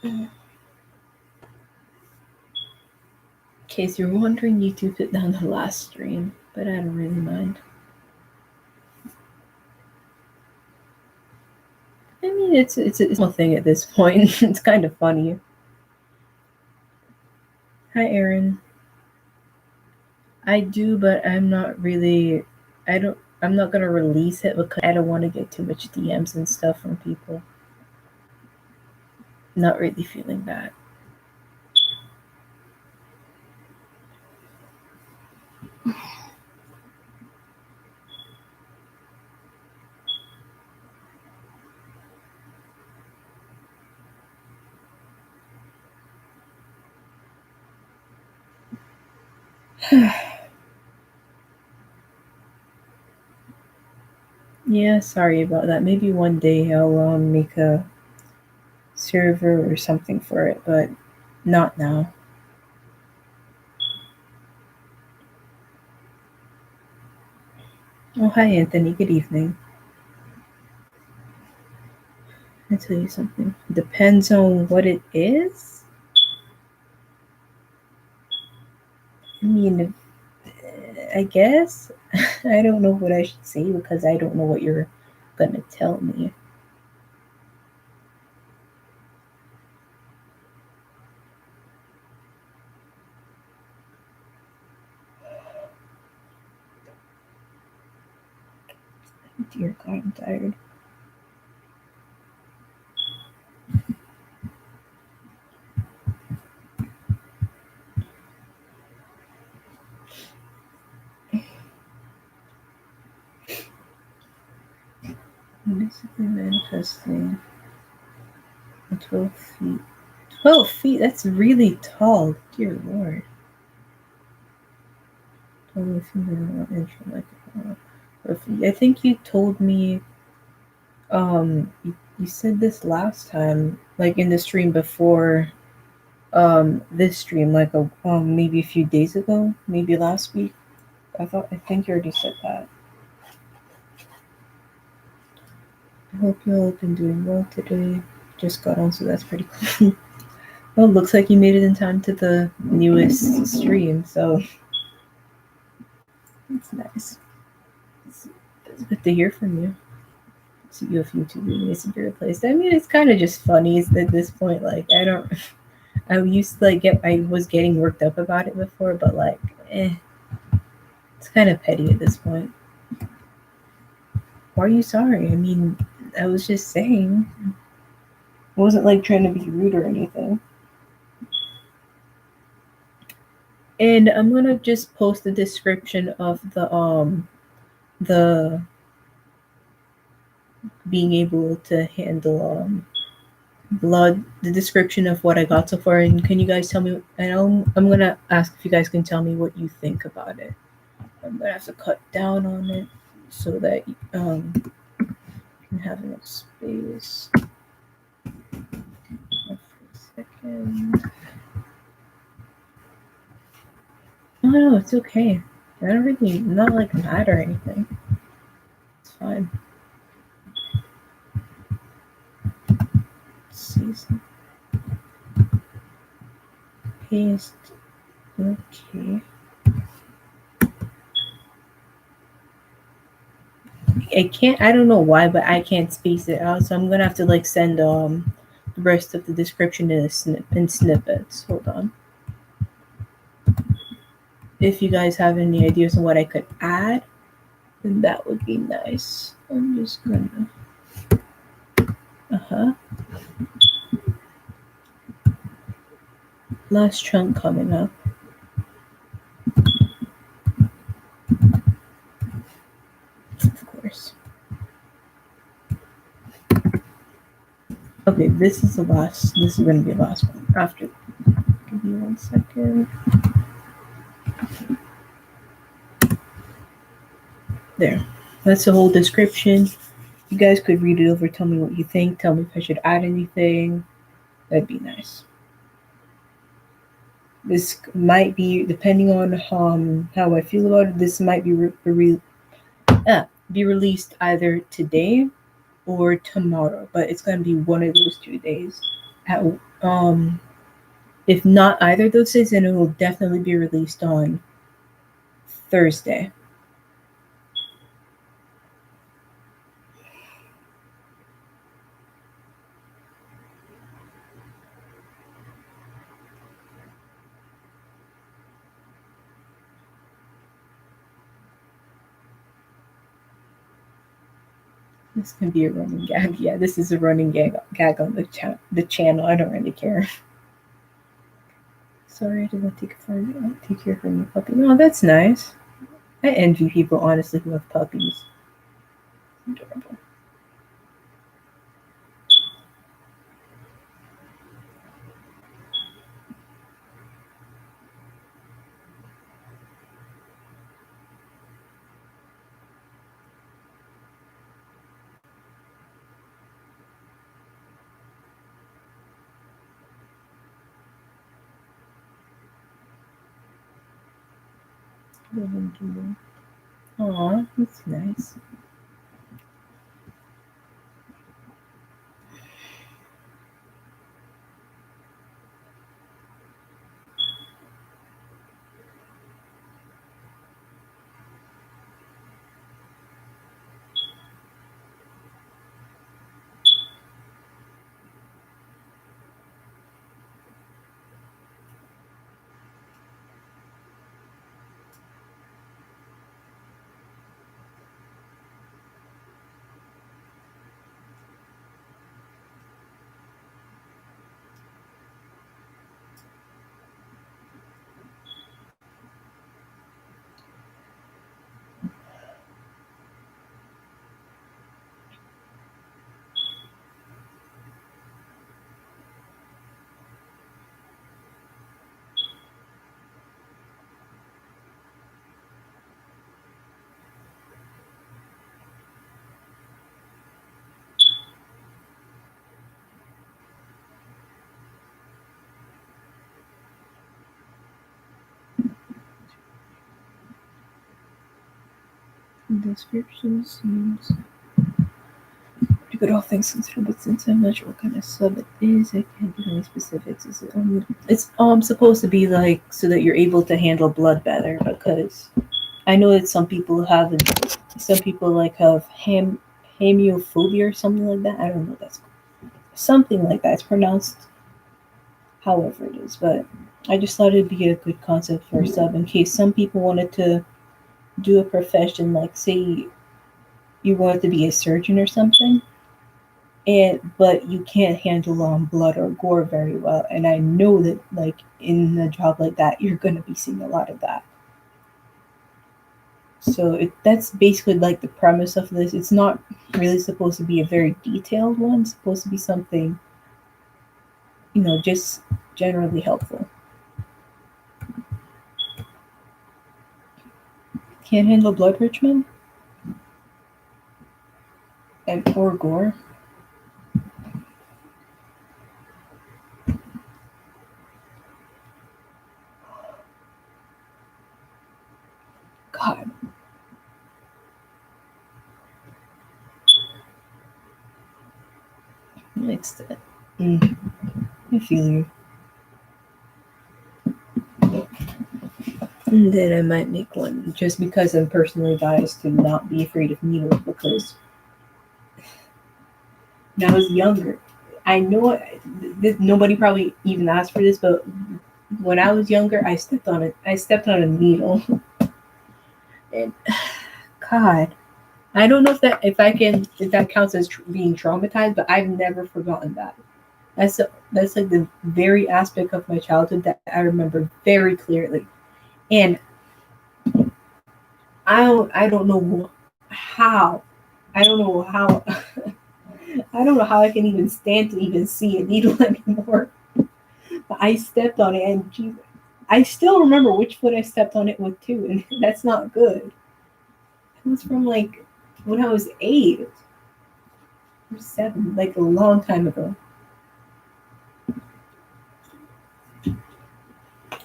In case you're wondering, YouTube put down the last stream, but I don't really mind. I mean, it's a small thing at this point. It's kind of funny. Hi, Aaron. I do, but I'm not really. I don't. I'm not gonna release it because I don't want to get too much DMs and stuff from people. Not really feeling that. Yeah, sorry about that. Maybe one day I'll make a server or something for it, but not now. Oh, hi, Anthony. Good evening. I'll tell you something. Depends on what it is. I mean, I guess. I don't know what I should say because I don't know what you're gonna tell me. Dear God, I'm tired. Basically manifesting 12 feet. 12 feet? That's really tall. Dear Lord. 12 feet, I think you told me, you said this last time, like in the stream before this stream, like maybe a few days ago, maybe last week. I think you already said that. I hope you all have been doing well today. Just got on, so that's pretty cool. Well, it looks like you made it in time to the newest stream, so it's nice. It's good to hear from you. See you if YouTube needs to be replaced. I mean, it's kind of just funny at this point. Like, I don't. I used to I was getting worked up about it before, but like, it's kind of petty at this point. Why are you sorry? I mean, I was just saying. I wasn't like trying to be rude or anything. And I'm gonna just post the description of the being able to handle blood, the description of what I got so far, and can you guys tell me? I'm gonna ask if you guys can tell me what you think about it. I'm gonna have to cut down on it so that can have enough space. For a second. Oh no, it's okay. I don't really not like mad or anything. It's fine. Let's see some paste. Okay. I don't know why, but I can't space it out, so I'm gonna have to like send the rest of the description in snippets. Hold on. If you guys have any ideas on what I could add, then that would be nice. I'm just gonna uh-huh. Last chunk coming up. Of course. Okay, this is gonna be the last one. After give me 1 second. There. That's the whole description. You guys could read it over, tell me what you think, tell me if I should add anything. That'd be nice. This might be, depending on how I feel about it, this might be be released either today or tomorrow, but it's going to be one of those 2 days. At, um, if not either of those days, then it will definitely be released on Thursday. This can be a running gag. Yeah, this is a running gag on the channel. I don't really care. Sorry, I didn't take care of your puppy. No, that's nice. I envy people, honestly, who have puppies. Adorable. Aw, that's nice. The description seems pretty good, all things considered, but since I'm not sure what kind of sub it is, I can't give any specifics. Is it it's supposed to be like so that you're able to handle blood better, because I know that some people like have hemophobia or something like that. I don't know, that's something like that. It's pronounced however it is, but I just thought it'd be a good concept for a sub in case some people wanted to do a profession, like say you wanted to be a surgeon or something, and but you can't handle blood or gore very well. And I know that like in a job like that, you're gonna be seeing a lot of that. So that's basically like the premise of this. It's not really supposed to be a very detailed one. It's supposed to be something, just generally helpful. Can't handle blood, Richmond, and or gore. God, it's mm, I feel you. And then I might make one just because I'm personally biased to not be afraid of needles, because when I was younger, I know nobody probably even asked for this, but when I was younger, I stepped on it. I stepped on a needle, and God, I don't know if that counts as being traumatized, but I've never forgotten that. That's like the very aspect of my childhood that I remember very clearly, and I don't know how. I don't know how. I don't know how I can even stand to even see a needle anymore. But I stepped on it, and geez, I still remember which foot I stepped on it with too, and that's not good. It was from like when I was 8 or 7, like a long time ago.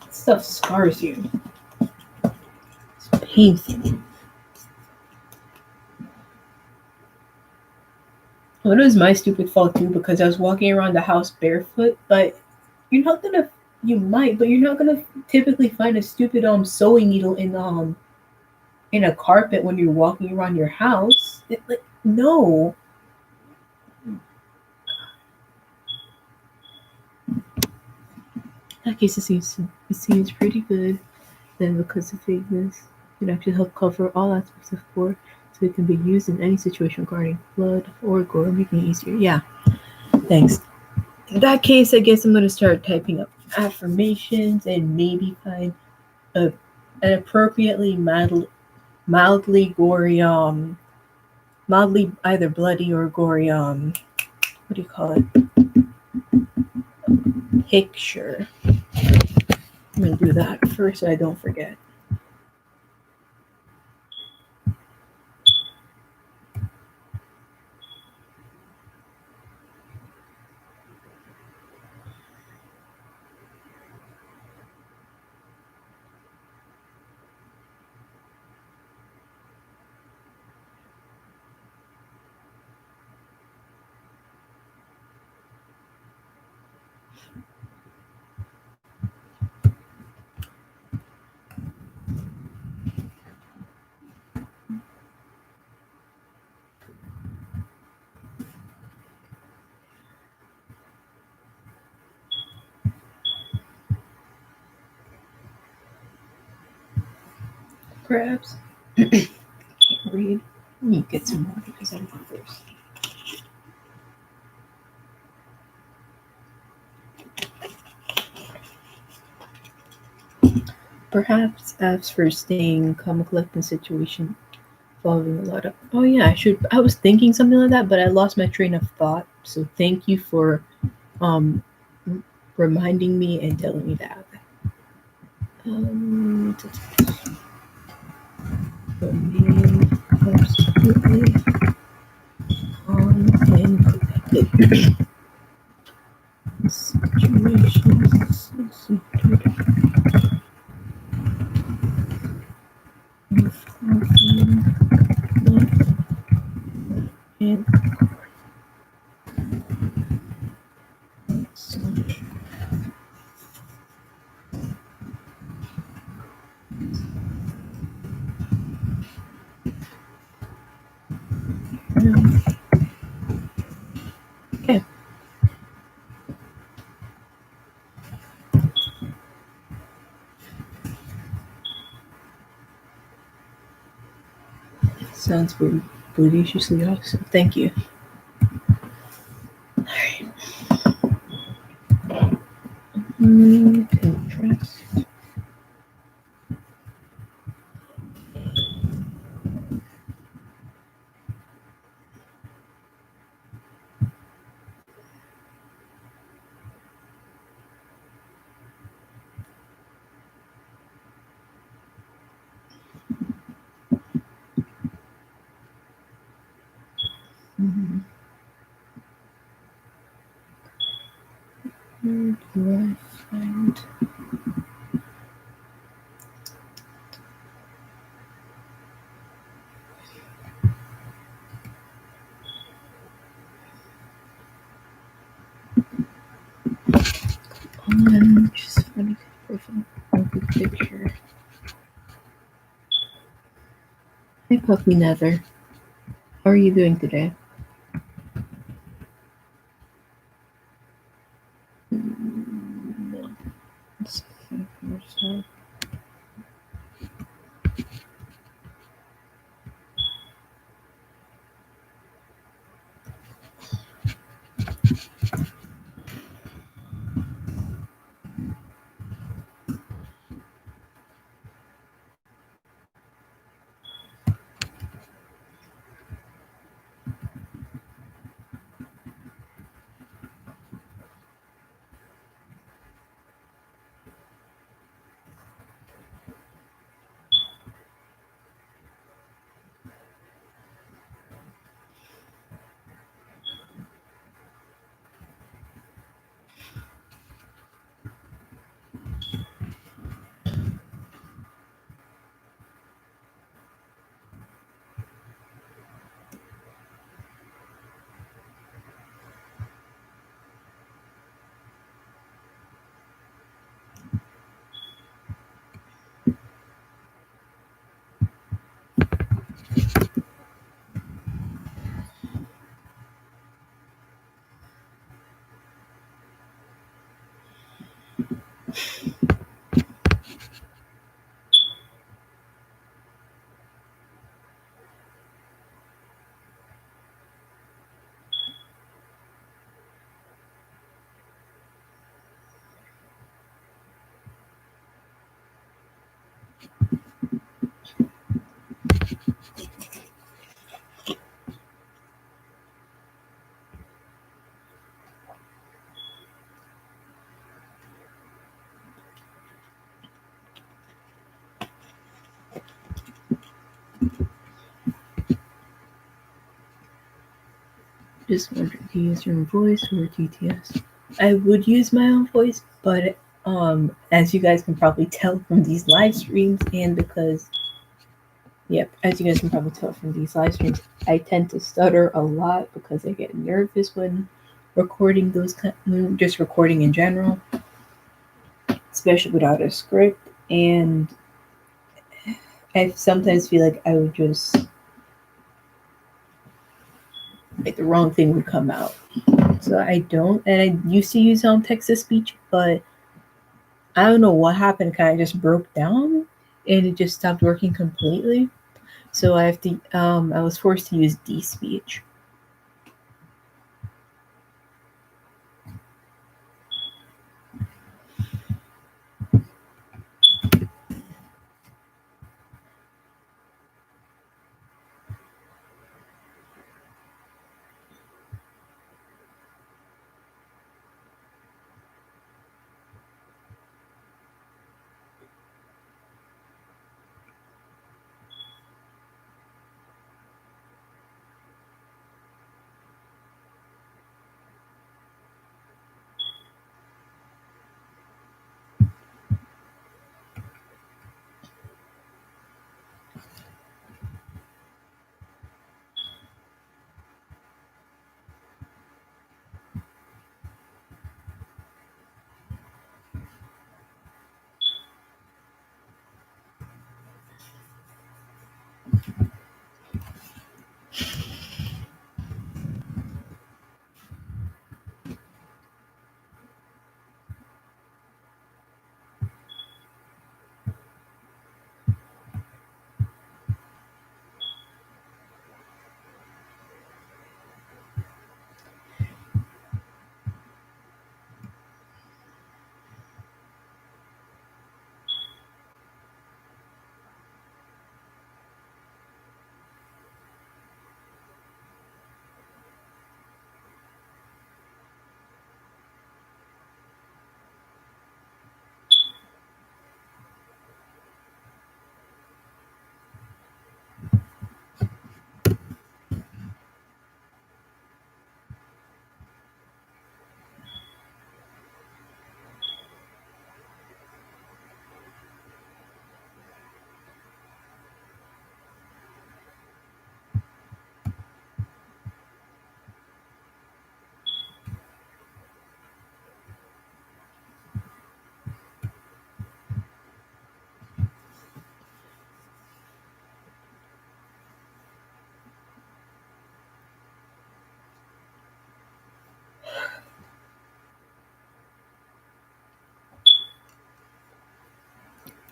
Stuff scars you. It's painful. Well, it was my stupid fault too because I was walking around the house barefoot. But you're not gonna, you might, but you're not gonna typically find a stupid sewing needle in a carpet when you're walking around your house. Like no. In that case, it seems pretty good. Then, because of vagueness, it can actually help cover all aspects of gore, so it can be used in any situation regarding blood or gore, making it easier. Yeah, thanks. In that case, I guess I'm gonna start typing up affirmations and maybe find a, an appropriately mildly gory, mildly either bloody or gory, what do you call it? Picture. I'm gonna do that first so I don't forget. Perhaps. Can't read. Let me get some water because I'm thirsty. Perhaps apps for staying calm, collecting situation involving a lot of. Oh yeah, I should. I was thinking something like that, but I lost my train of thought. So thank you for um reminding me and telling me that. Um, remain absolutely calm and collected. Situations involving love and such. Okay, sounds deliciously awesome. Thank you. Contrast. Mhm. Where do I find just find a profile of the picture? Hey, Puppy Nether. How are you doing today? No. Let's see yourself. Just wondering, do you use your own voice or TTS? I would use my own voice, but as you guys can probably tell from these live streams, and because yep, as you guys can probably tell from these live streams, I tend to stutter a lot because I get nervous when recording just recording in general, especially without a script. And I sometimes feel like I would just like the wrong thing would come out. So I don't, and I used to use text to speech, but I don't know what happened. Kind of just broke down, and it just stopped working completely. So I was forced to use D speech.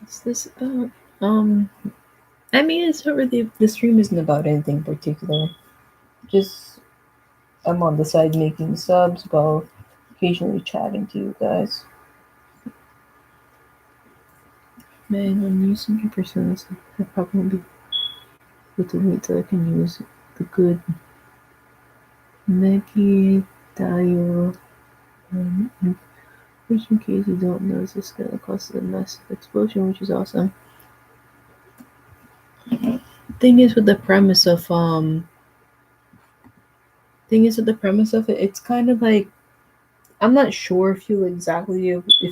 What's this about? I mean, it's not really. The stream isn't about anything particular. Just I'm on the side making subs while occasionally chatting to you guys. Man, when using your personas, I probably won't be able to wait till I can use the good Neki Dayo. Which, in case you don't know, is just gonna cause a massive explosion, which is awesome. Thing is with the premise of it, it's kind of like I'm not sure if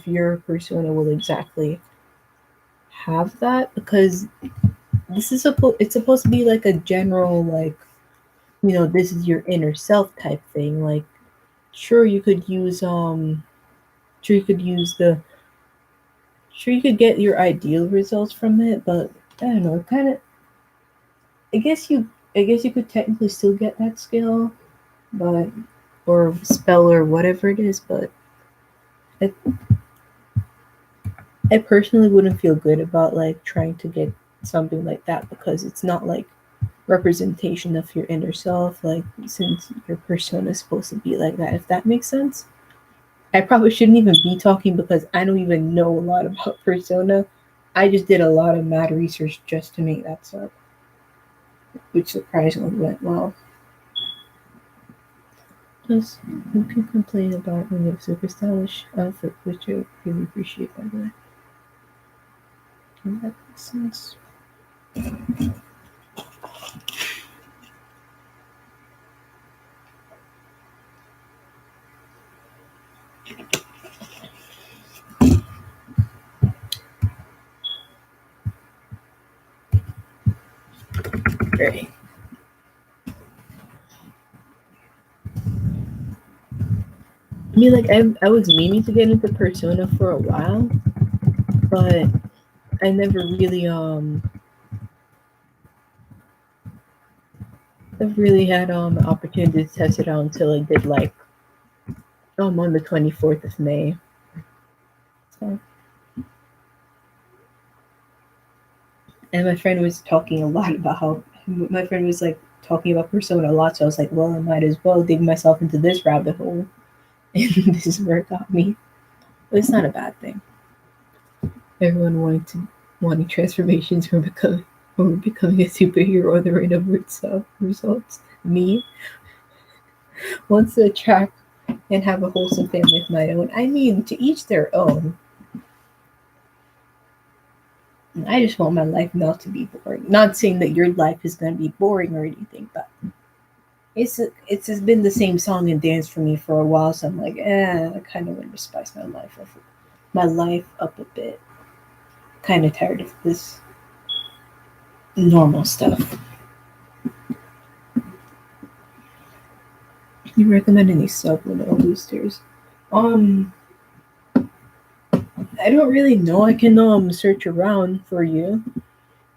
your persona will exactly have that because it's supposed to be like a general like this is your inner self type thing. Like sure you could use sure you could use the sure you could get your ideal results from it, but I don't know, kind of I guess you could technically still get that skill, but or spell or whatever it is, but I, I personally wouldn't feel good about like trying to get something like that because it's not like representation of your inner self, like since your persona is supposed to be like that, if that makes sense. I probably shouldn't even be talking because I don't even know a lot about persona. I just did a lot of mad research just to make that stuff, which surprisingly went well. Plus, you can complain about when you have super stylish outfit, which I really appreciate by the way. Does that make sense? Right. I mean, like I was meaning to get into Persona for a while, but I never really I've really had the opportunity to test it out until I did like on the 24th of May. So, and my friend was talking a lot about how my friend was like talking about Persona a lot, so I was like, well, I might as well dig myself into this rabbit hole, and this is where it got me. But it's not a bad thing. Everyone wanting transformations from becoming a superhero on the random results. Me wants to attract and have a wholesome family of my own. I mean, to each their own. I just want my life not to be boring. Not saying that your life is going to be boring or anything, but it's just been the same song and dance for me for a while. So I'm like, I kind of want to spice my life up a bit. Kind of tired of this normal stuff. You recommend any supplemental boosters? Um, I don't really know. I can search around for you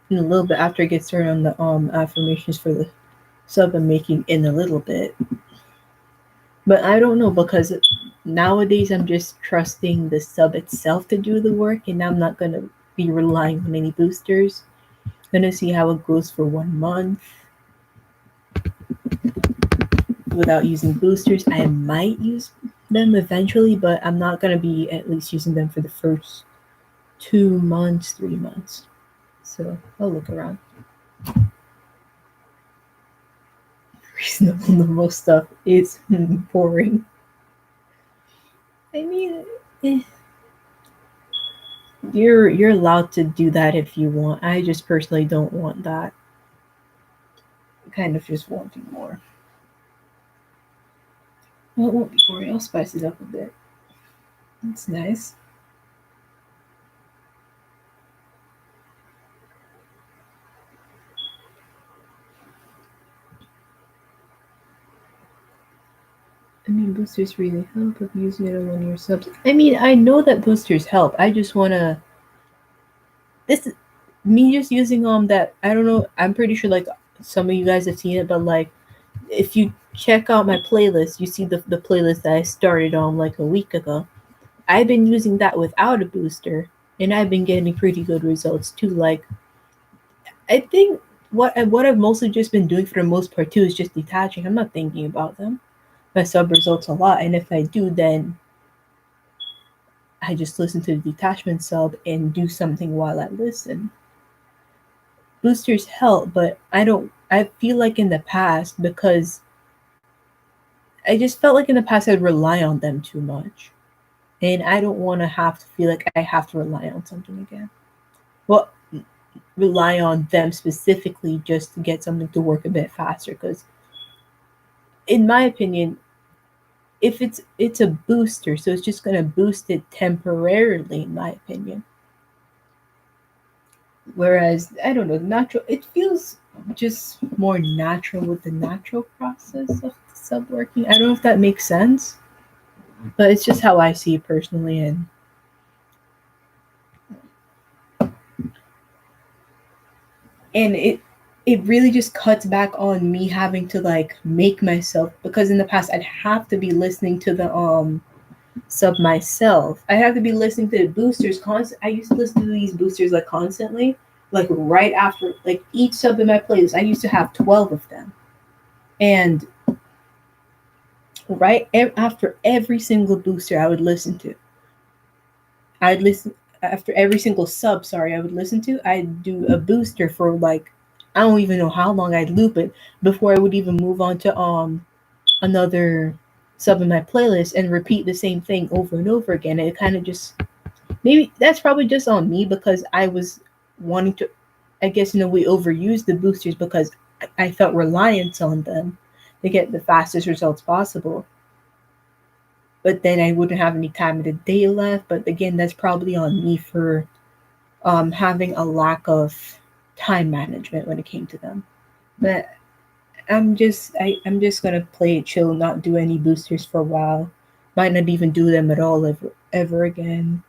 in a little bit after I get started on the affirmations for the sub I'm making in a little bit. But I don't know because nowadays I'm just trusting the sub itself to do the work, and I'm not gonna be relying on any boosters. Gonna see how it goes for 1 month without using boosters. I might use them eventually, but I'm not gonna be at least using them for the first 2 months, 3 months. So I'll look around. Reasonable normal stuff is boring. I mean, you're allowed to do that if you want. I just personally don't want that. Kind of just wanting more. Well, it won't be boring. I'll spice it up a bit. That's nice. I mean, boosters really help if using it on one of your subs. I mean, I know that boosters help. I just wanna. This me just using that. I don't know. I'm pretty sure like some of you guys have seen it, but like if you check out my playlist, you see the playlist that I started on like a week ago. I've been using that without a booster, and I've been getting pretty good results too. Like, I think what I've mostly just been doing for the most part too is just detaching. I'm not thinking about them. My sub results a lot, and if I do, then I just listen to the detachment sub and do something while I listen. Boosters help, but I don't. I feel like in the past because I just felt like in the past I'd rely on them too much. And I don't want to have to feel like I have to rely on something again. Well, rely on them specifically just to get something to work a bit faster. Because, in my opinion, if it's a booster, so it's just gonna boost it temporarily, in my opinion. Whereas I don't know, natural it feels just more natural with the natural process of the sub working. I don't know if that makes sense, but it's just how I see it personally, and it really just cuts back on me having to like make myself, because in the past I'd have to be listening to the sub myself. I have to be listening to the boosters constant. I used to listen to these boosters like constantly, like right after like each sub in my playlist. I used to have 12 of them, and after every single booster I would listen to, I'd listen after every single sub. Sorry, I would listen to. I'd do a booster for like I don't even know how long I'd loop it before I would even move on to another sub in my playlist and repeat the same thing over and over again. And it kind of just maybe that's probably just on me because I was wanting to, I guess in a way, overuse the boosters because I felt reliance on them to get the fastest results possible. but then I wouldn't have any time of the day left. But again, that's probably on me for having a lack of time management when it came to them. But I'm just gonna play it chill, not do any boosters for a while. Might not even do them at all ever again.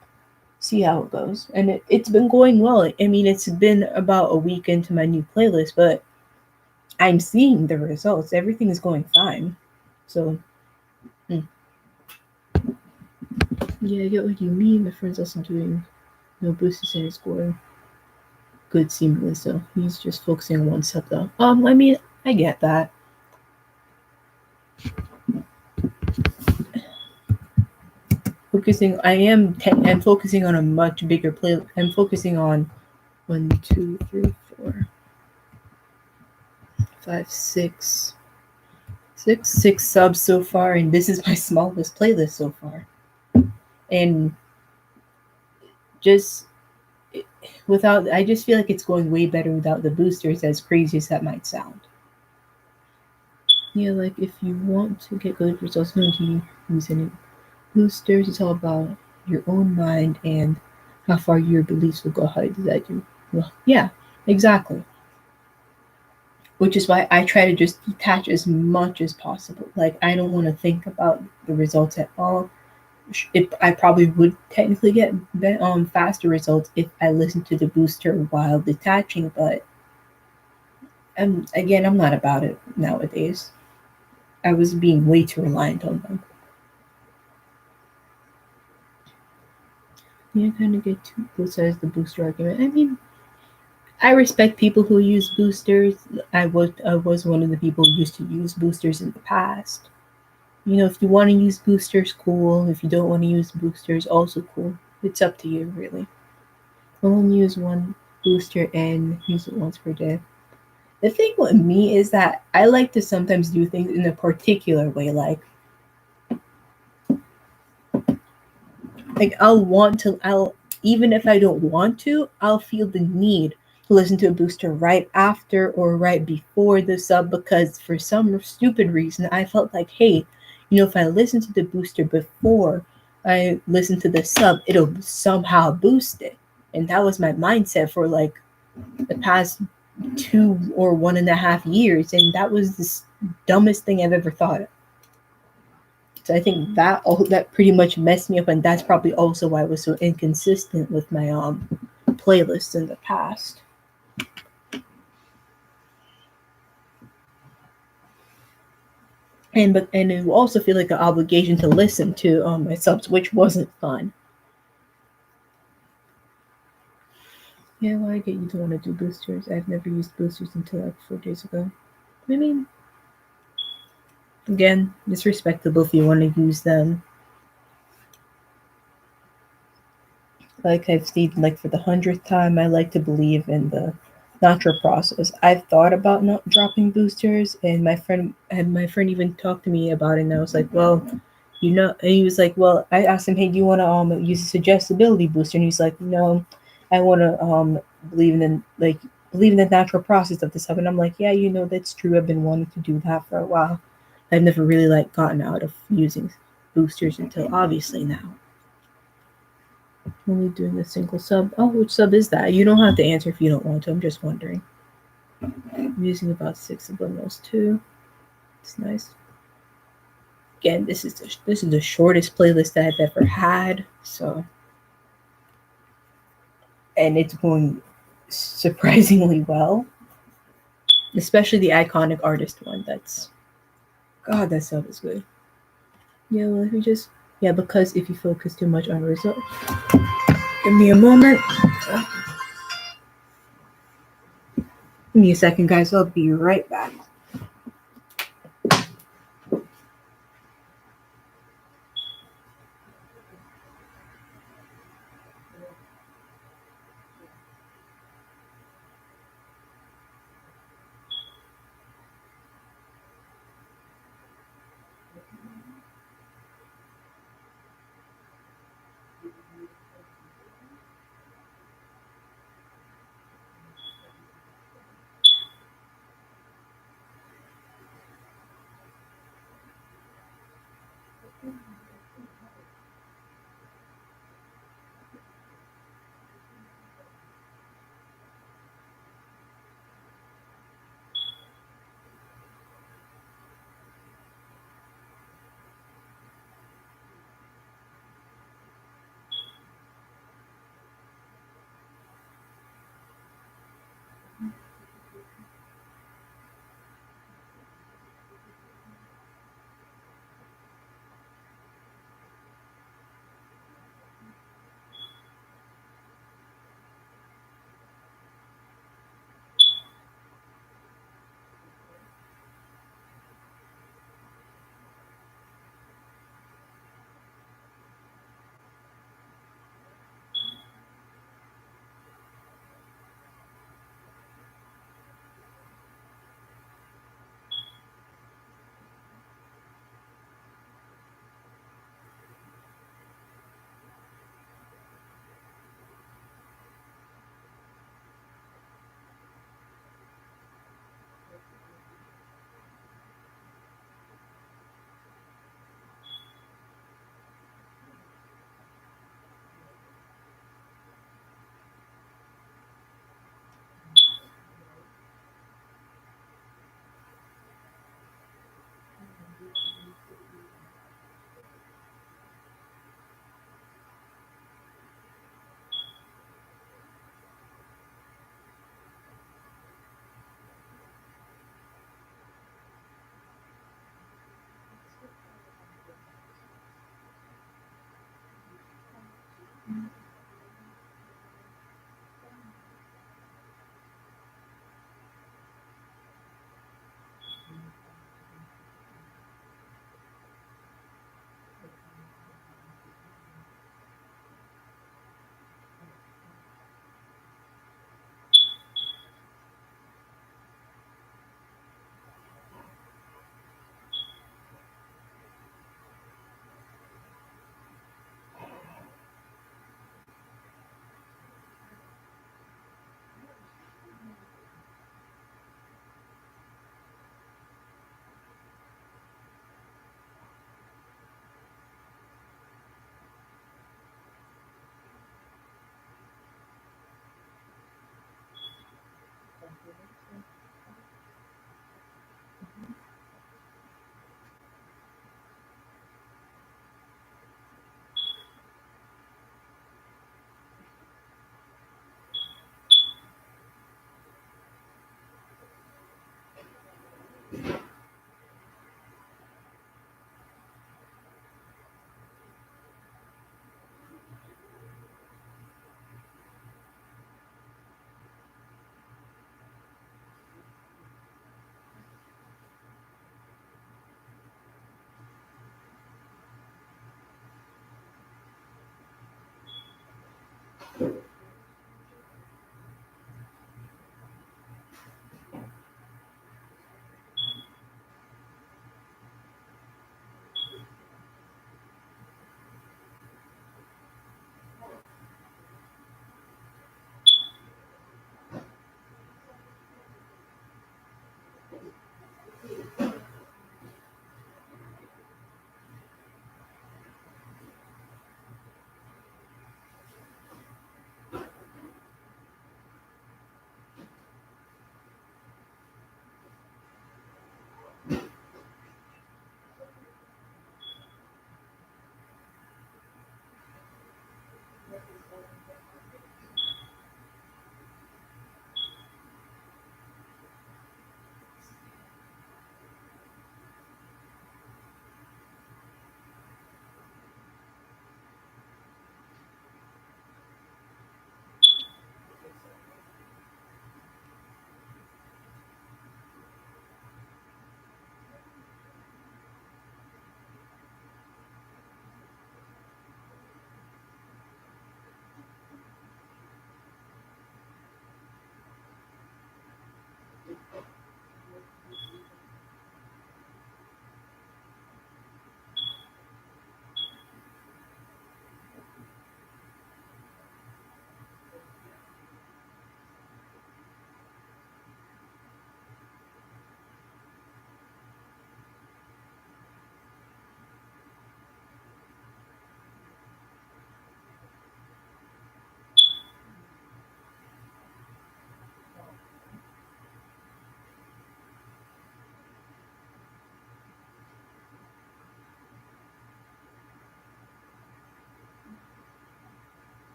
See how it goes. And it's been going well. I mean, it's been about a week into my new playlist, but I'm seeing the results. Everything is going fine. So, hmm. Yeah, I get what you mean. My friend's also doing no boosters and it's going good seemingly. So he's just focusing on one sub though. I mean, I get that. I'm focusing on a much bigger play. I'm focusing on one, two, three, four, five, six subs so far, and this is my smallest playlist so far. And just without, I just feel like it's going way better without the boosters, as crazy as that might sound. Yeah, like if you want to get good results, you don't use any boosters. It's all about your own mind and how far your beliefs will go. How does that do? Well, yeah, exactly. Which is why I try to just detach as much as possible. Like I don't want to think about the results at all. I probably would technically get faster results if I listen to the booster while detaching, but again, I'm not about it nowadays. I was being way too reliant on them. Yeah, I kind of get to both sides of the booster argument. I mean, I respect people who use boosters. I was one of the people who used to use boosters in the past. You know, if you want to use boosters, cool. If you don't want to use boosters, also cool. It's up to you, really. I only use one booster and use it once per day. The thing with me is that I like to sometimes do things in a particular way. Like I'll even if I don't want to, I'll feel the need to listen to a booster right after or right before the sub because for some stupid reason I felt like, hey, if I listen to the booster before I listen to the sub, it'll somehow boost it. And that was my mindset for like the past 2 or 1.5 years, and that was the dumbest thing I've ever thought of. So I think that pretty much messed me up, and that's probably also why I was so inconsistent with my playlists in the past. And it will also feel like an obligation to listen to my subs, which wasn't fun. Yeah, well, I get you don't want to do boosters. I've never used boosters until like 4 days ago. I mean, again, it's respectable if you want to use them. Like I've seen, like for the 100th time, I like to believe in the natural process. I've thought about not dropping boosters, and my friend even talked to me about it, and I was like, well, and he was like, well, I asked him, hey, do you want to use a suggestibility booster? And he's like, no, I want to believe in believe in the natural process of this stuff. And I'm like, yeah, that's true. I've been wanting to do that for a while. I've never really like gotten out of using boosters until obviously now. Only doing a single sub. Oh, which sub is that? You don't have to answer if you don't want to. I'm just wondering. I'm using about 6 of those too. It's nice. Again, this is the shortest playlist that I've ever had. So, and it's going surprisingly well. Especially the iconic artist one. God, that sub is good. Yeah, well, if you just because if you focus too much on results, give me a moment. Give me a second, guys. I'll be right back.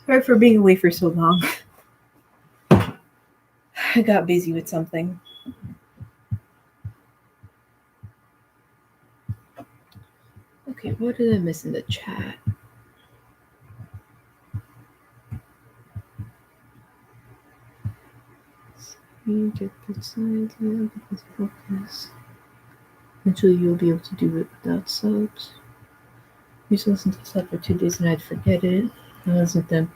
Sorry for being away for so long. I got busy with something. Okay, what did I miss in the chat? You get good sides, yeah, because focus. Eventually you'll be able to do it without subs. I used to listen to sub for 2 days and I'd forget it. I listened to them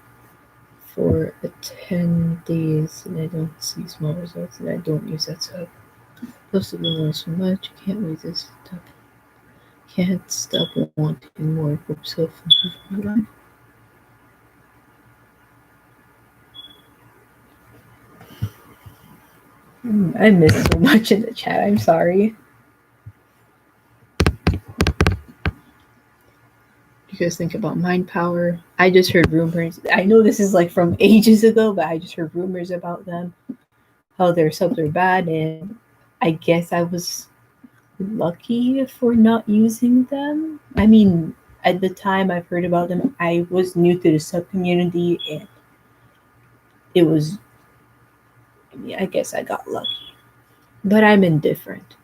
for 10 days and I don't see small results and I don't use that sub. Love to learn so much, can't resist stuff. Can't stop wanting more for self improvement. I missed so much in the chat. I'm sorry. You guys think about mind power? I just heard rumors. I know this is like from ages ago, but I just heard rumors about them. How their subs are bad, and I guess I was lucky for not using them. I mean, at the time I've heard about them, I was new to the sub community, and it was. I guess I got lucky, but I'm indifferent.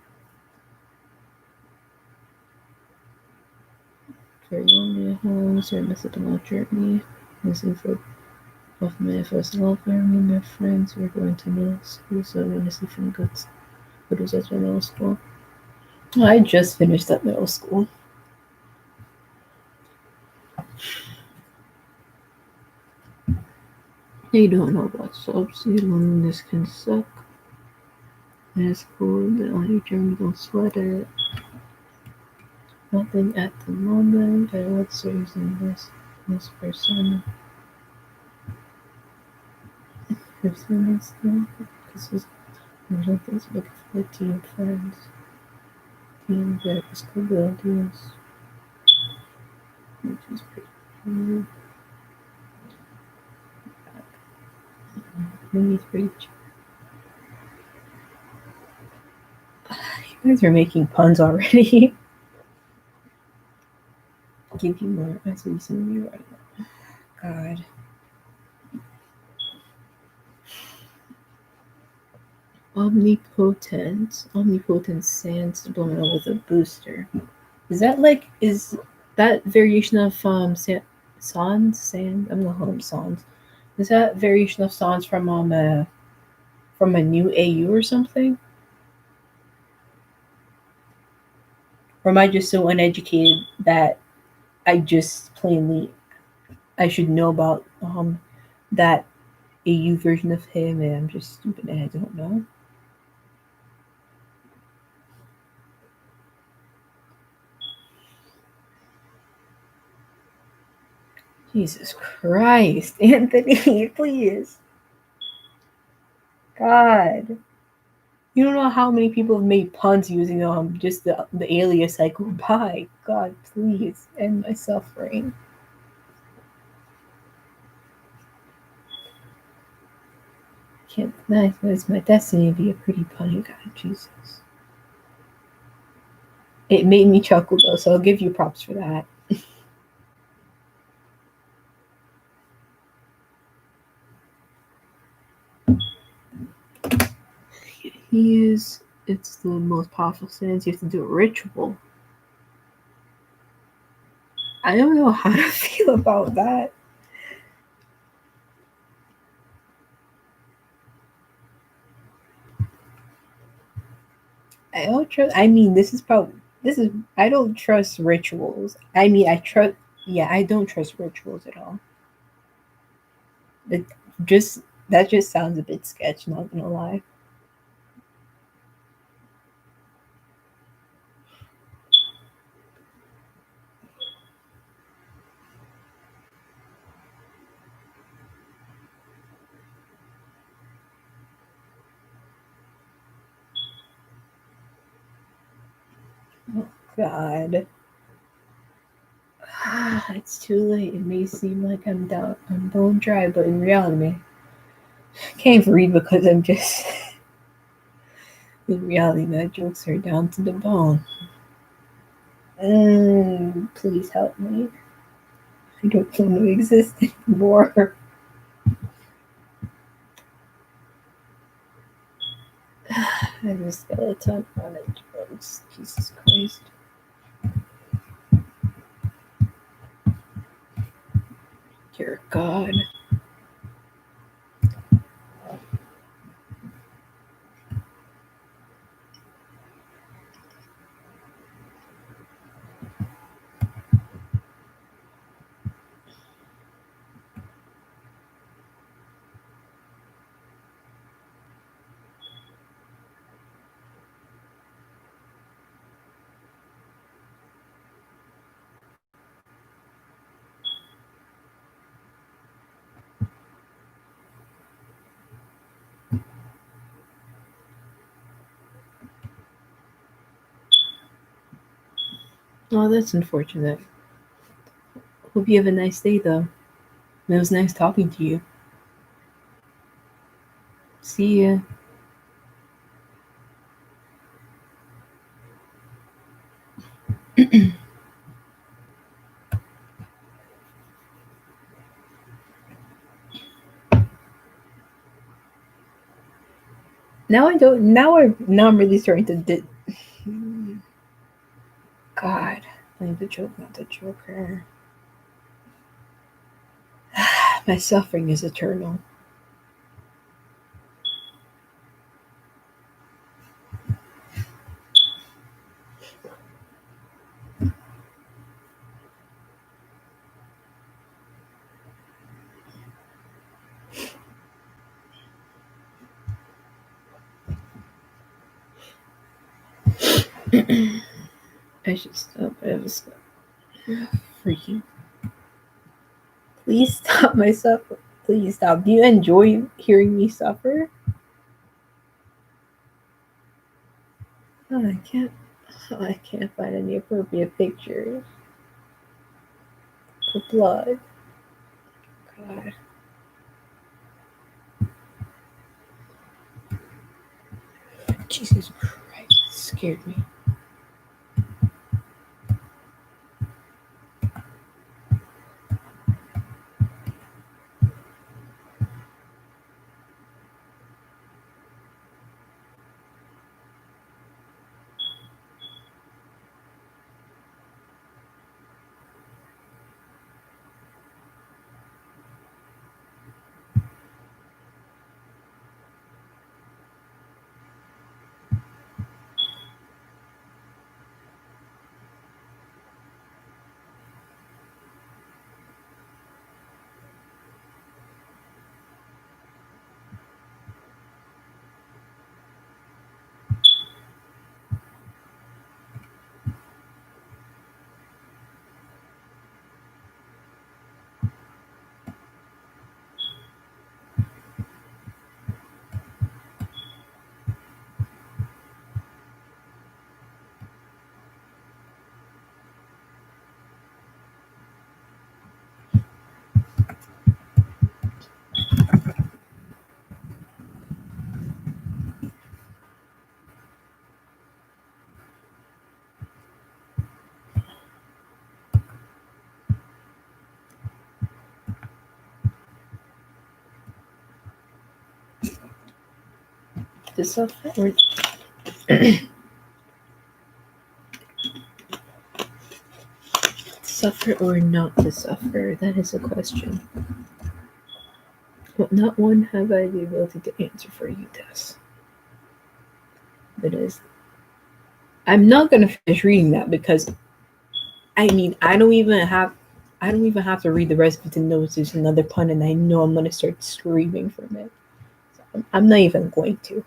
Very lonely at home, so I miss it on journey. Missing for both my first love family, my friends were going to middle school, so I want to see from guts. What was at middle school? I just finished up middle school. You don't know about subs, your loneliness can suck. It's cool, but on your journey, don't sweat it. Nothing at the moment, but what's the reason this person? Person is there, because there's things looking for team friends. Team that is school buildings, which is pretty cool. Mini fridge. You guys are making puns already. Give you more as we see me right now. God. Omnipotent sands blown out with a booster. Is that variation of Sans? Sand? I'm gonna call them Sans. Is that variation of Sans from a new AU or something? Or am I just so uneducated that I should know about that AU version of him and I'm just stupid and I don't know? Jesus Christ, Anthony, please. God. You don't know how many people have made puns using just the alias I go by. God, please end my suffering. Can't deny it's my destiny to be a pretty punny guy. Jesus. It made me chuckle though, so I'll give you props for that. It's the most powerful sentence. You have to do a ritual. I don't know how to feel about that. I don't trust. I mean, I don't trust rituals. I mean, I trust. Yeah, I don't trust rituals at all. It just that just sounds a bit sketch. Not gonna lie. Oh God. It's too late. It may seem like I'm bone dry, but in reality, I can't read because I'm just. In reality, my jokes are down to the bone. Please help me. I don't want to exist anymore. I have a skeleton on a drugs. Jesus Christ. Dear God. Oh, that's unfortunate. Hope you have a nice day, though. It was nice talking to you. See ya. Now I don't. Now I'm really starting to. God, blame the joke, not the joker. My suffering is eternal. I should stop. I have a stop. Freaking. Please stop my suffer. Please stop. Do you enjoy hearing me suffer? Oh, I can't. Oh, I can't find any appropriate pictures for blood. God. Jesus Christ. It scared me. to suffer or suffer or not to suffer? That is a question. Well, not one have I the ability to answer for you, Tess. But is I'm not gonna finish reading that because I mean I don't even have to read the rest of it to know there's another pun, and I know I'm gonna start screaming from it. So I'm not even going to.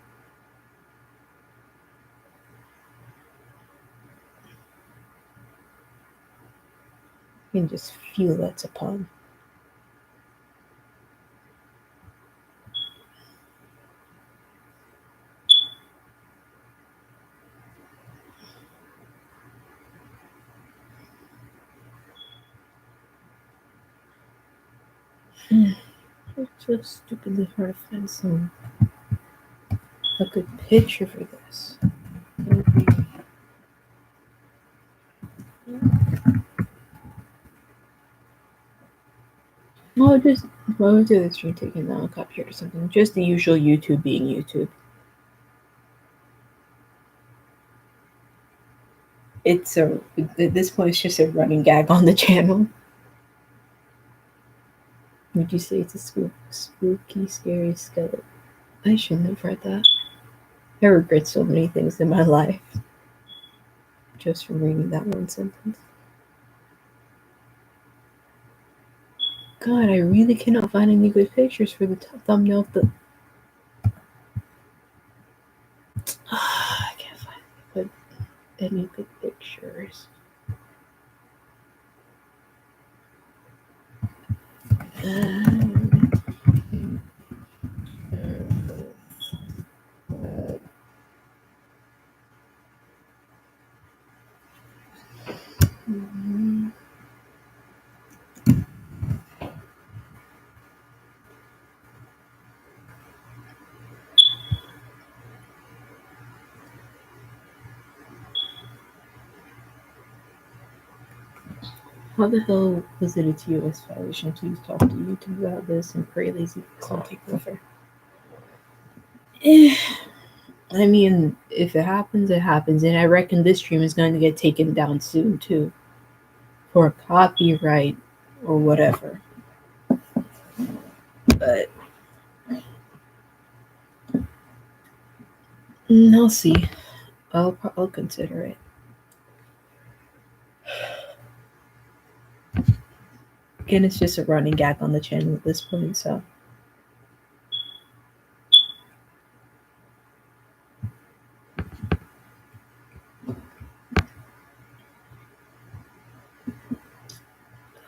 I can just feel that's a pun. It's just stupidly hard to find a good picture for this. Oh, just what was the screen taken down, copyright or something? Just the usual YouTube being YouTube. It's a at this point it's just a running gag on the channel. Would you say it's a spooky, scary skeleton? I shouldn't have read that. I regret so many things in my life just from reading that one sentence. God, I really cannot find any good pictures for the thumbnail of the. I can't find any good pictures. How the hell was it a TOS violation? Please talk to YouTube about this and pray lazy will take over. I mean, if it happens, it happens. And I reckon this stream is going to get taken down soon, too. For copyright or whatever. But I'll see. I'll consider it. Again, it's just a running gag on the channel at this point, so.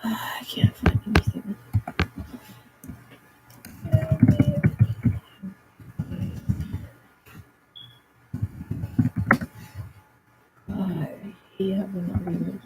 I can't find anything. I hate having not reading it.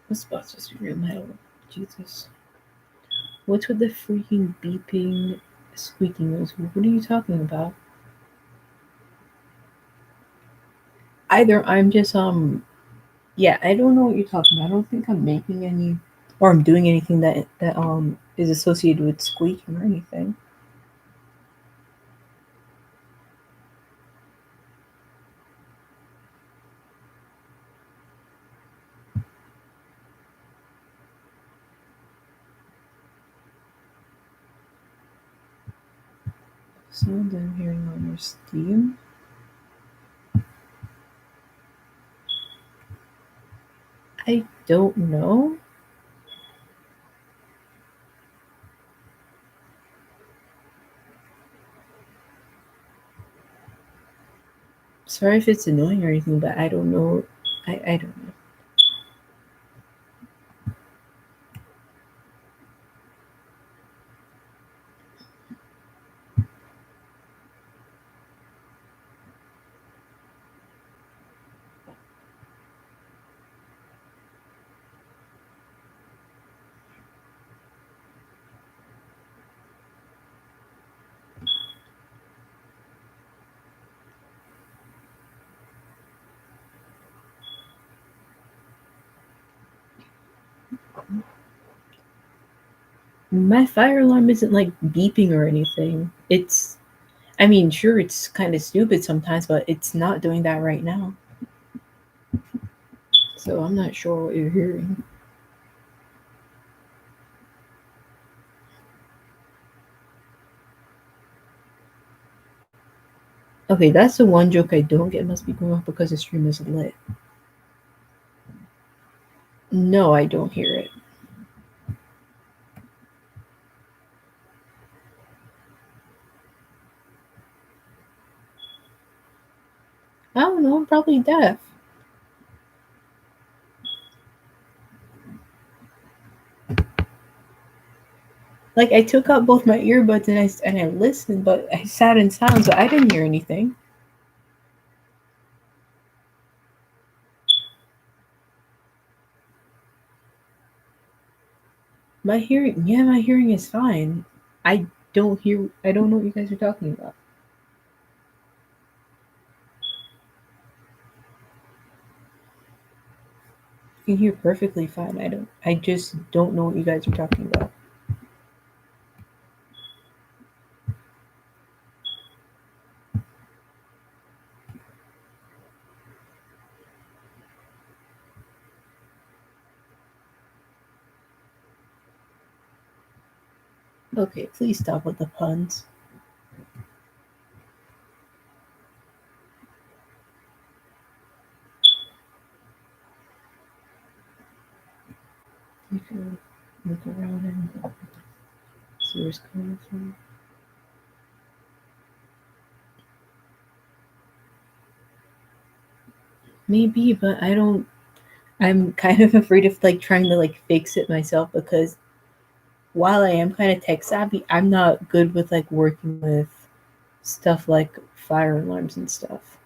What's about to be real metal? Jesus. What's with the freaking beeping, squeaking noise? What are you talking about? Either I'm just yeah, I don't know what you're talking about. I don't think I'm making any or I'm doing anything that is associated with squeaking or anything. Sound I'm hearing on your Steam. I don't know. Sorry if it's annoying or anything, but I don't know. I don't know. My fire alarm isn't like beeping or anything. It's, I mean, sure, it's kind of stupid sometimes, but it's not doing that right now. So I'm not sure what you're hearing. Okay, that's the one joke I don't get. Must be going off because the stream is lit. No, I don't hear it. I don't know. I'm probably deaf. Like I took out both my earbuds and I listened, but I sat in silence, so I didn't hear anything. My hearing is fine. I don't hear. I don't know what you guys are talking about. I can hear perfectly fine. I don't. I just don't know what you guys are talking about. Okay, please stop with the puns. You can look around and see where it's coming from. Maybe, but I don't. I'm kind of afraid of like trying to like fix it myself because while I am kind of tech savvy, I'm not good with like working with stuff like fire alarms and stuff.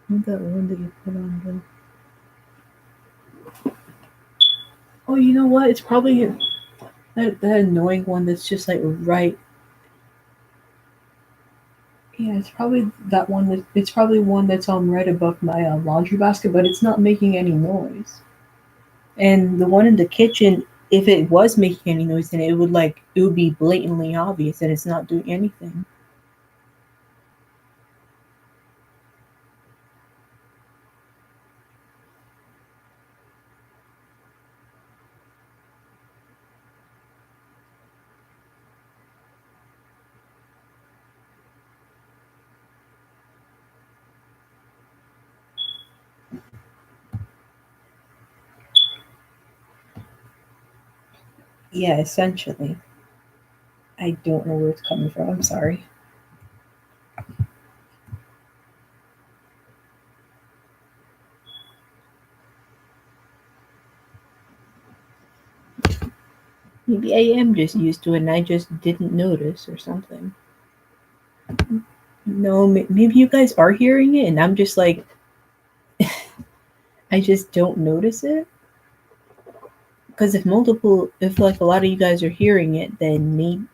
That one that you put on the. Oh, you know what? It's probably that annoying one that's just like right. Yeah, it's probably that one. It's probably one that's right above my laundry basket, but it's not making any noise. And the one in the kitchen, if it was making any noise, then it would be blatantly obvious that it's not doing anything. Yeah, essentially. I don't know where it's coming from. I'm sorry. Maybe I am just used to it and I just didn't notice or something. No, maybe you guys are hearing it and I'm just like, I just don't notice it. Because if like a lot of you guys are hearing it, then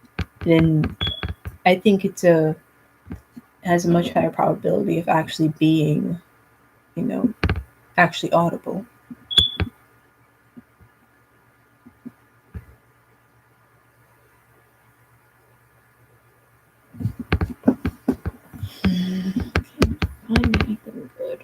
I think has a much higher probability of actually being, you know, actually audible. Find anything good.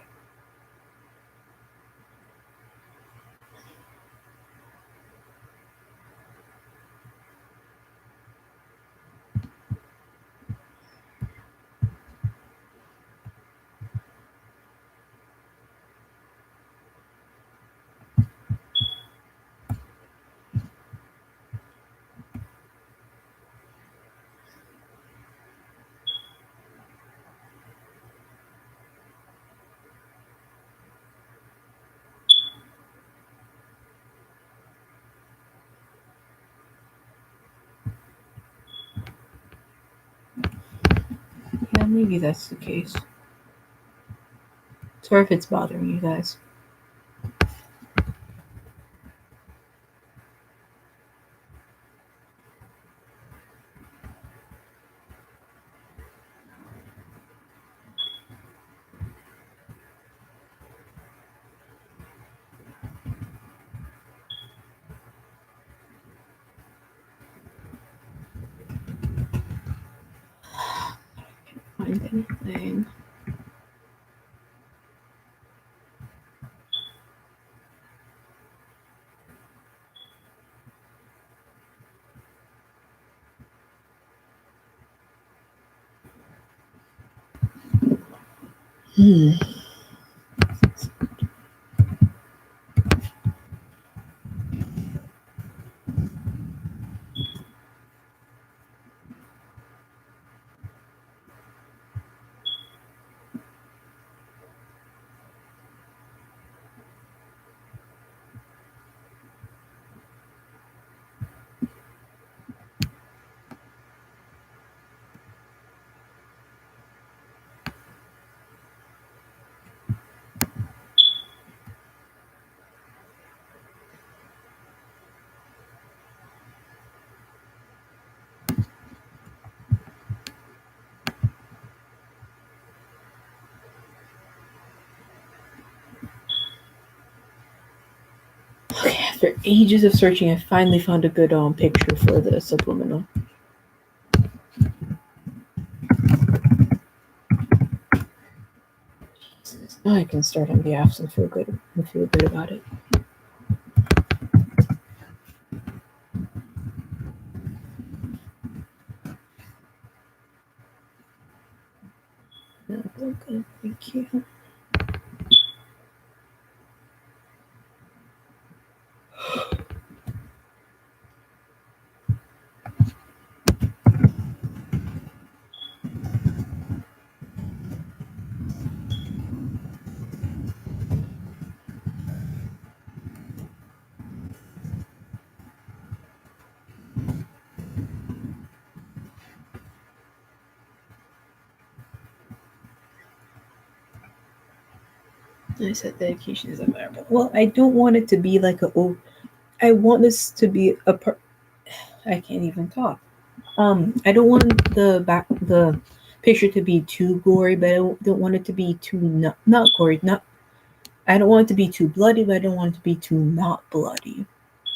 maybe that's the case. Sorry if it's bothering you guys. Find anything. Okay, after ages of searching, I finally found a good picture for the subliminal. Now I can start on the apps and feel good about it. Okay, thank you. I said dedication is admirable. Well, I don't want it to be like a. Oh, I want this to be a. I can't even talk. I don't want the picture to be too gory, but I don't want it to be too not gory. Not. I don't want it to be too bloody, but I don't want it to be too not bloody.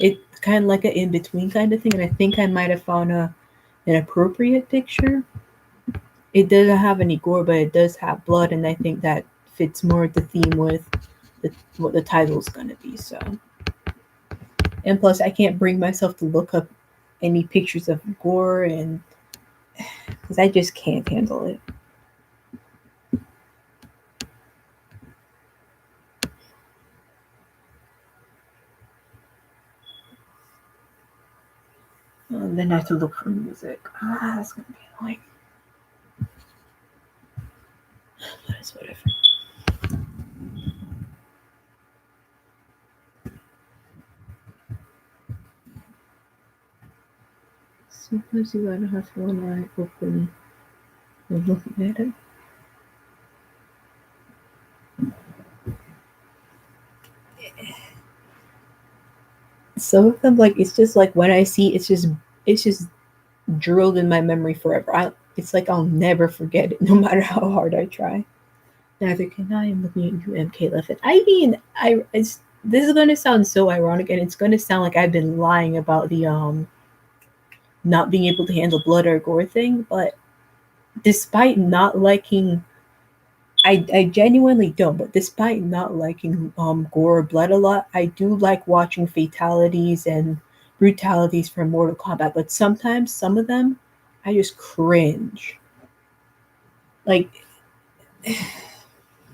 It's kind of like an in between kind of thing, and I think I might have found an appropriate picture. It doesn't have any gore, but it does have blood, and I think that fits more the theme with what the title's gonna be. So, and plus, I can't bring myself to look up any pictures of gore, and because I just can't handle it. Then I have to look for music. That's gonna be annoying. But it's whatever. Sometimes you gotta have one eye open when looking at it. Some of them, like it's just like when I see, it's just drilled in my memory forever. It's like I'll never forget it, no matter how hard I try. Neither can I. I'm looking at you, MK Leffett. I mean, this is gonna sound so ironic, and it's gonna sound like I've been lying about the not being able to handle blood or gore thing. But despite not liking, I genuinely don't. But despite not liking gore or blood a lot, I do like watching fatalities and brutalities from Mortal Kombat. But sometimes some of them, I just cringe. Like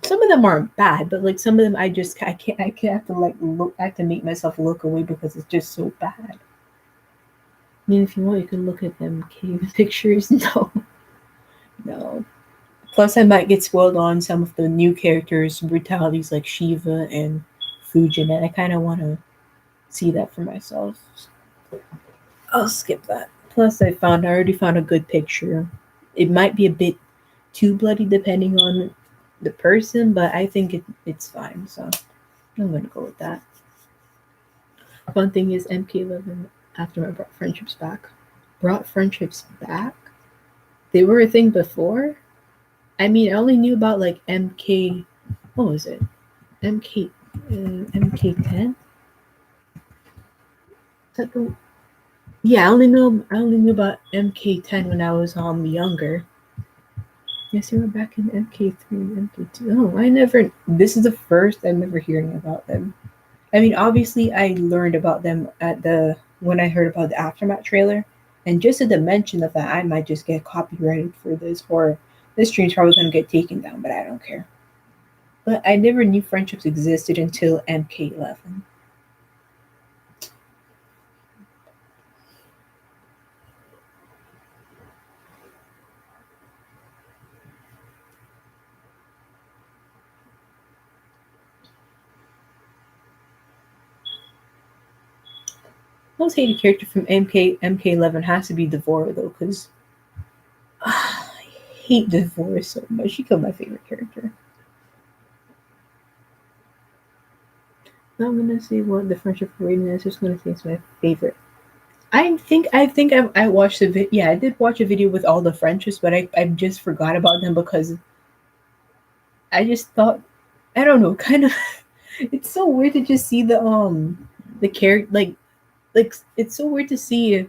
some of them aren't bad, but like some of them I can't have to like look I have to make myself look away because it's just so bad. I mean if you want you can look at them cave pictures. No. No. Plus I might get spoiled on some of the new characters, brutalities like Shiva and Fujin, and I kinda wanna see that for myself. I'll skip that. Plus I already found a good picture. It might be a bit too bloody depending on the person, but I think it's fine. So I'm gonna go with that. Fun thing is MK11 Aftermath brought friendships back. Brought friendships back? They were a thing before? I mean, I only knew about like MK. What was it? MK. MK10? Yeah, I only knew about MK10 when I was younger. Yes, you were back in MK3 and MK2. Oh, I never. This is the first I'm ever hearing about them. I mean, obviously, I learned about them at the when I heard about the Aftermath trailer, and just at the mention of that, I might just get copyrighted for this, or this stream's probably gonna get taken down. But I don't care. But I never knew friendships existed until MK11. Most hated character from MK11 has to be Devora though, because I hate Devora so much. She killed my favorite character. I'm gonna say what the friendship rating is. Just gonna say it's my favorite. I watched the video. Yeah, I did watch a video with all the friendships, but I just forgot about them because I just thought I don't know, kind of. It's so weird to just see the character like it's so weird to see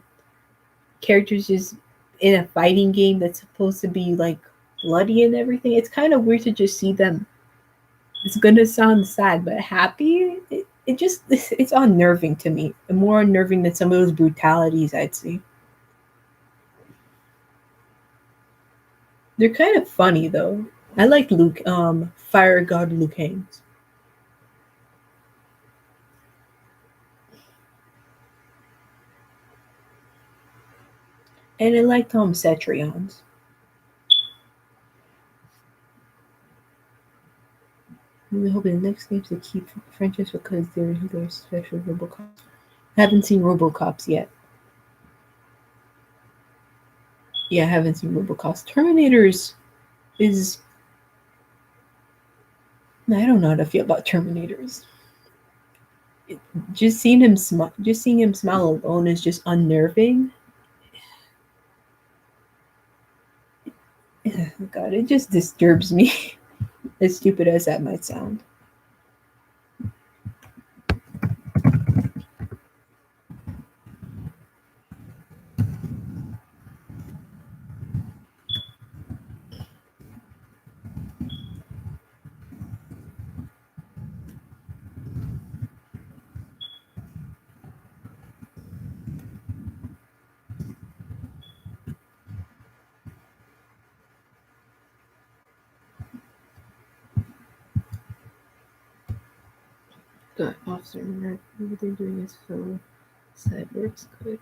characters just in a fighting game that's supposed to be like bloody and everything. It's kind of weird to just see them. It's gonna sound sad, but happy. It just it's unnerving to me. More unnerving than some of those brutalities I'd see. They're kind of funny though. I like Luke, Fire God Luke Haynes, and I like Tom Cetrions. I'm really hoping the next games to keep friendships because they're special RoboCops. I haven't seen RoboCops yet. Yeah, I haven't seen RoboCops. Terminators is I don't know how to feel about Terminators. Just seeing him smile alone is just unnerving. God, it just disturbs me. As stupid as that might sound. God, Officer, what they're doing is so Cyborg's good.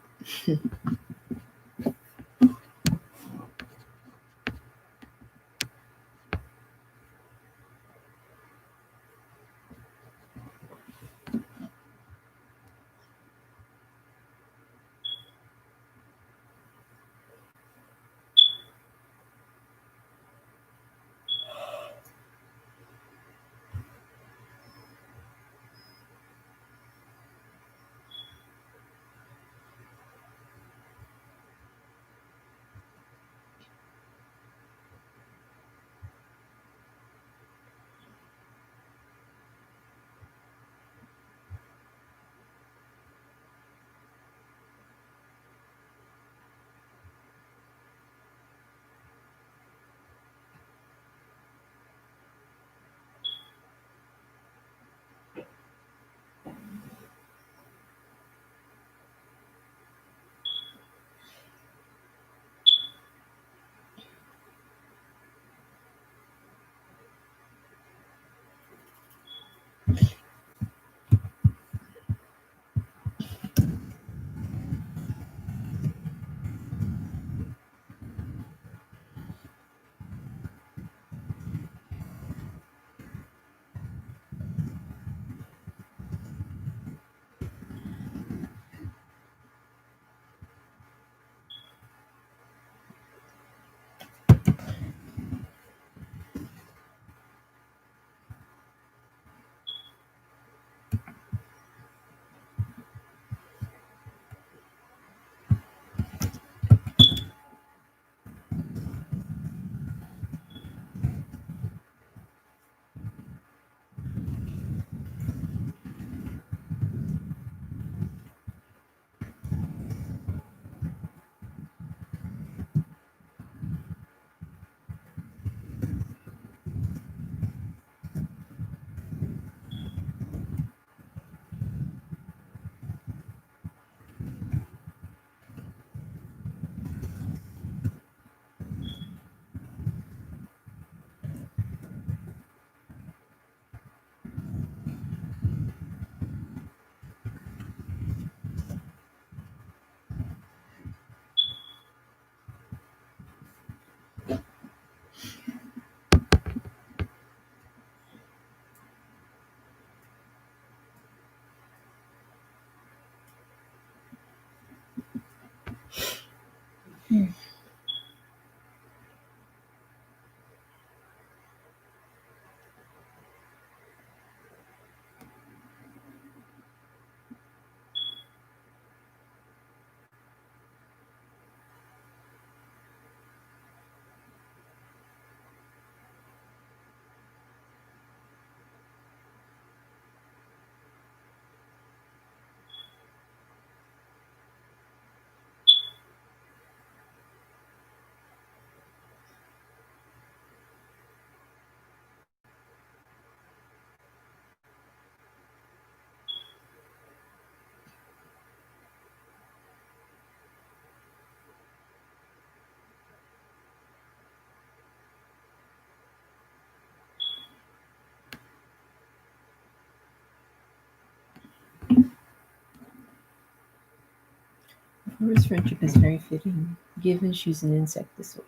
Laura's friendship is very fitting, given she's an insectoid.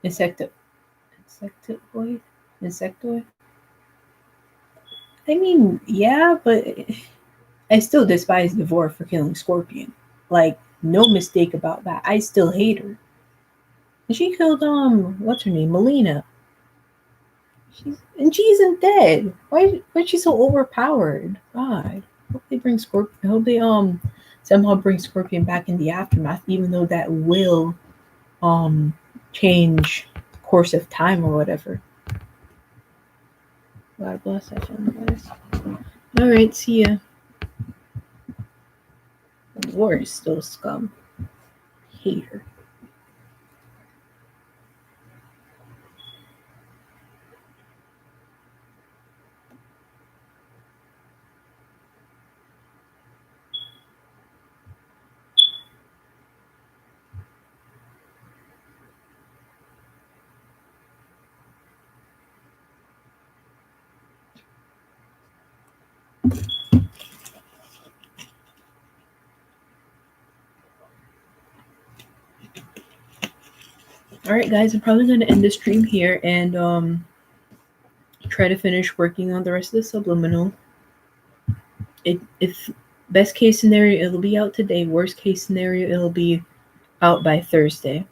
Insecto, insectoid? Insectoid? I mean, yeah, but I still despise Devore for killing Scorpion. Like, no mistake about that. I still hate her. And she killed what's her name? Melina. She isn't dead. Why is she so overpowered? God. Hope they bring Scorpion. I hope they somehow bring Scorpion back in the aftermath, even though that will um change course of time or whatever. God bless that family, guys. Alright, see ya. War is still scum. Hate her. Alright guys, I'm probably gonna end the stream here and try to finish working on the rest of the subliminal. If best case scenario it'll be out today, worst case scenario it'll be out by Thursday.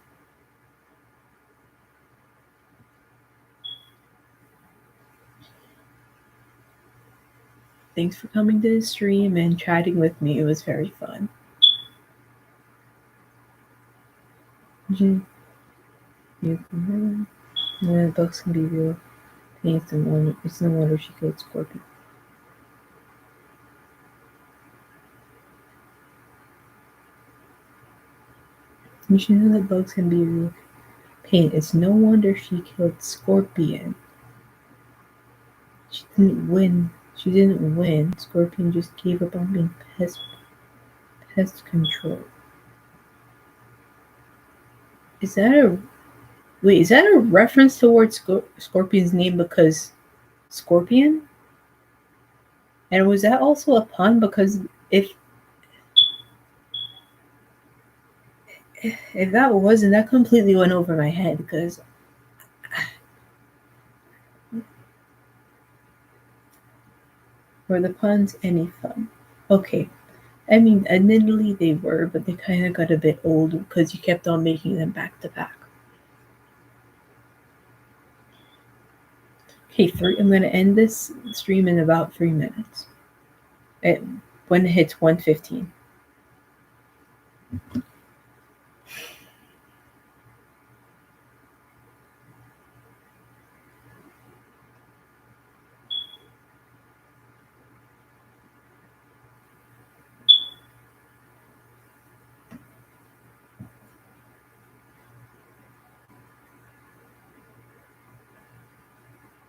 Thanks for coming to the stream and chatting with me. It was very fun. Yeah, the bugs can be real. It's no wonder she killed Scorpion. You should know that bugs can be real pain. It's no wonder she killed Scorpion. She didn't win. Scorpion just gave up on being pest control. Is that a reference towards Scorpion's name because Scorpion? And was that also a pun because if that wasn't, that completely went over my head because were the puns any fun? Okay. I mean, admittedly they were, but they kind of got a bit old because you kept on making them back to back. Okay, I'm going to end this stream in about 3 minutes. When it hits 1:15.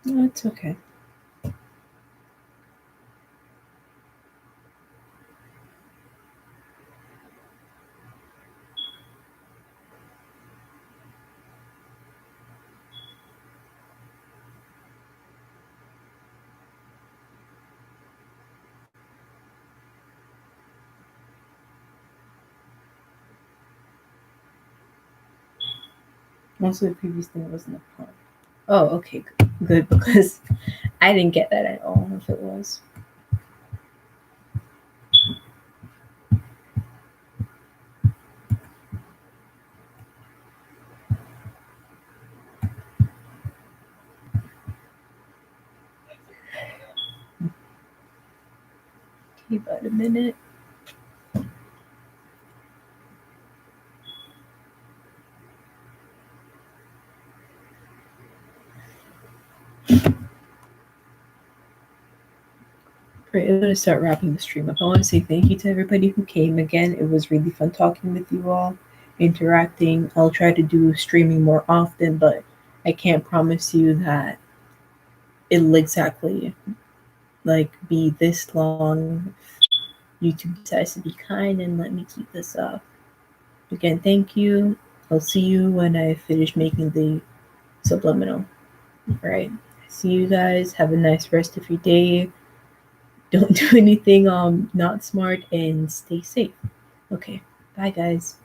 No, it's okay. Also, the previous thing wasn't a pun. Oh, okay, good, because I didn't get that at all if it was. Okay, about a minute. Great, I'm gonna start wrapping the stream up. I want to say thank you to everybody who came. Again, it was really fun talking with you all, interacting. I'll try to do streaming more often, but I can't promise you that it'll exactly like be this long. YouTube decides to be kind and let me keep this up. Again, thank you. I'll see you when I finish making the subliminal. All right. See you guys. Have a nice rest of your day. Don't do anything not smart and stay safe. Okay. Bye guys.